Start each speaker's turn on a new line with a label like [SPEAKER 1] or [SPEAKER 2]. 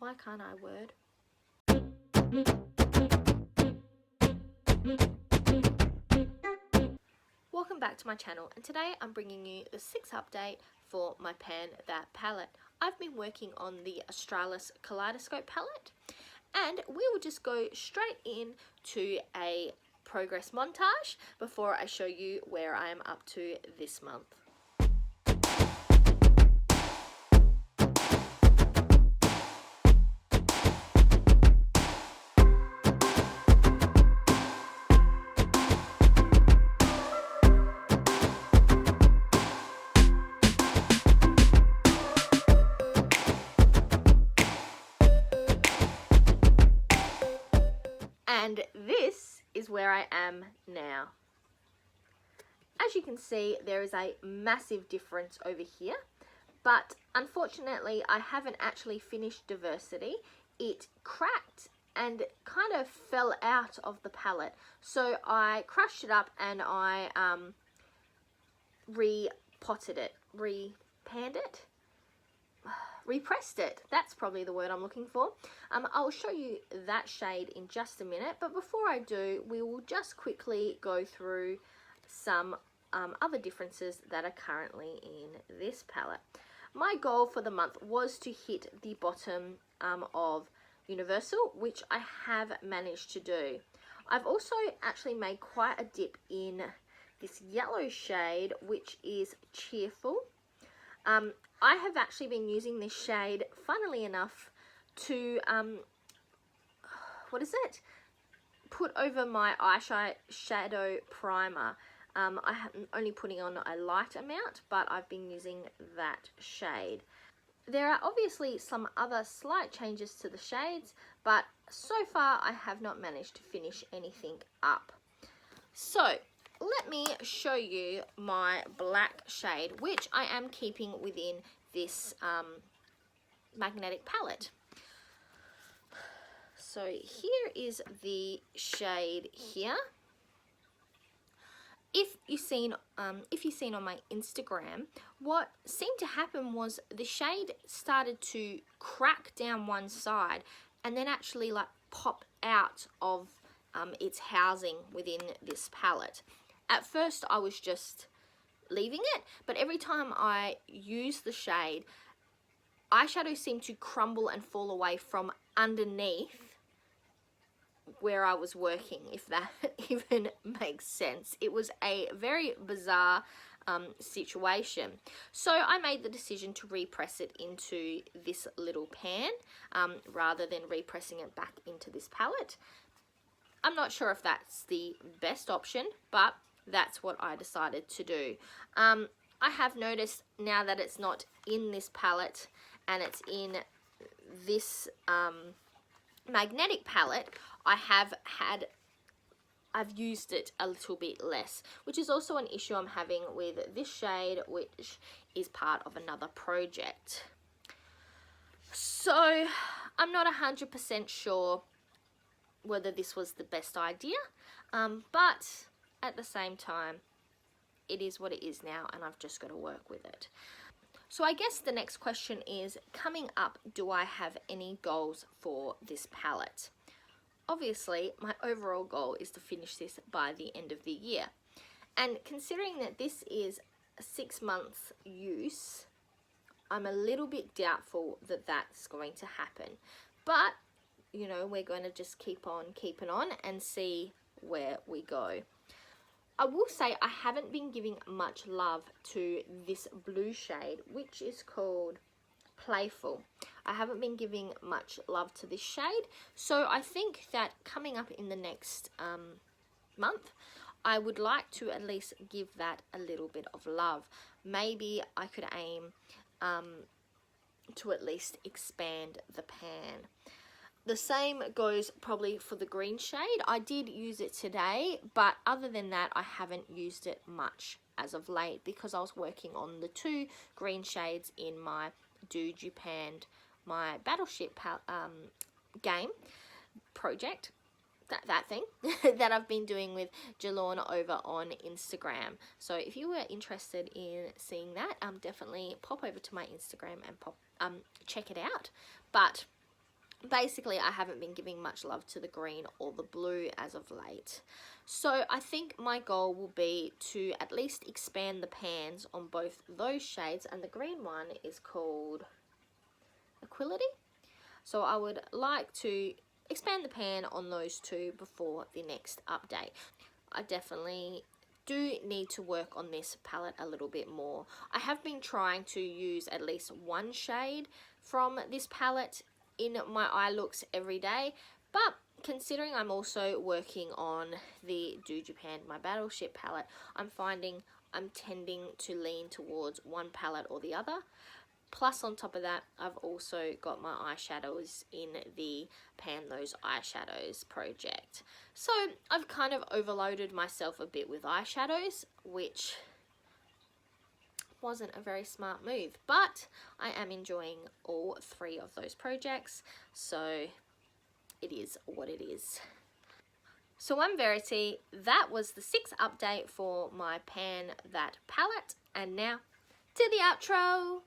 [SPEAKER 1] Why can't I word? Welcome back to my channel, and today I'm bringing you the 6th update for my Pan That palette. I've been working on the Australis Kaleidoscope palette, and we will just go straight in to a progress montage before I show you where I am up to this month. And this is where I am now. As you can see, there is a massive difference over here, but unfortunately I haven't actually finished Diversity. It cracked and kind of fell out of the palette, so I crushed it up and I repotted it, repanned it, repressed it. That's probably the word I'm looking for. I'll show you that shade in just a minute, but before I do, we will just quickly go through some other differences that are currently in this palette. My goal for the month was to hit the bottom of Universal, which I have managed to do. I've also actually made quite a dip in this yellow shade, which is Cheerful. I have actually been using this shade, funnily enough, to, put over my eyeshadow primer. I'm only putting on a light amount, but I've been using that shade. There are obviously some other slight changes to the shades, but so far I have not managed to finish anything up. So, let me show you my black shade, which I am keeping within this magnetic palette. So here is the shade here. If you've seen on my Instagram, what seemed to happen was the shade started to crack down one side and then actually like pop out of its housing within this palette. At first I was just leaving it, but every time I use the shade, eyeshadow seemed to crumble and fall away from underneath where I was working, if that even makes sense. It was a very bizarre situation. So I made the decision to repress it into this little pan rather than repressing it back into this palette. I'm not sure if that's the best option, but that's what I decided to do. I have noticed now that it's not in this palette and it's in this magnetic palette, I've used it a little bit less, which is also an issue I'm having with this shade, which is part of another project. So I'm not 100% sure whether this was the best idea, but at the same time, it is what it is now, and I've just got to work with it. So I guess the next question is, coming up, do I have any goals for this palette? Obviously, my overall goal is to finish this by the end of the year. And considering that this is a 6 month use, I'm a little bit doubtful that that's going to happen. But, you know, we're going to just keep on keeping on and see where we go. I will say I haven't been giving much love to this blue shade, which is called Playful. I haven't been giving much love to this shade, so I think that coming up in the next month, I would like to at least give that a little bit of love. Maybe I could aim to at least expand the pan. The same goes probably for the green shade. I did use it today, but other than that, I haven't used it much as of late because I was working on the 2 green shades in my Dude You Panned My Battleship game project. That thing that I've been doing with Jalorna over on Instagram. So if you were interested in seeing that, definitely pop over to my Instagram and check it out. But basically I haven't been giving much love to the green or the blue as of late. So I think my goal will be to at least expand the pans on both those shades, and the green one is called Equality. So I would like to expand the pan on those two before the next update. I definitely do need to work on this palette a little bit more. I have been trying to use at least one shade from this palette in my eye looks every day, but considering I'm also working on the Do Japan My Battleship palette, I'm finding I'm tending to lean towards one palette or the other. Plus, on top of that, I've also got my eyeshadows in the Pan Those Eyeshadows project. So I've kind of overloaded myself a bit with eyeshadows, which wasn't a very smart move. But I am enjoying all three of those projects, so it is what it is. So One Verity, that was the 6th update for my Pan That palette. And now to the outro.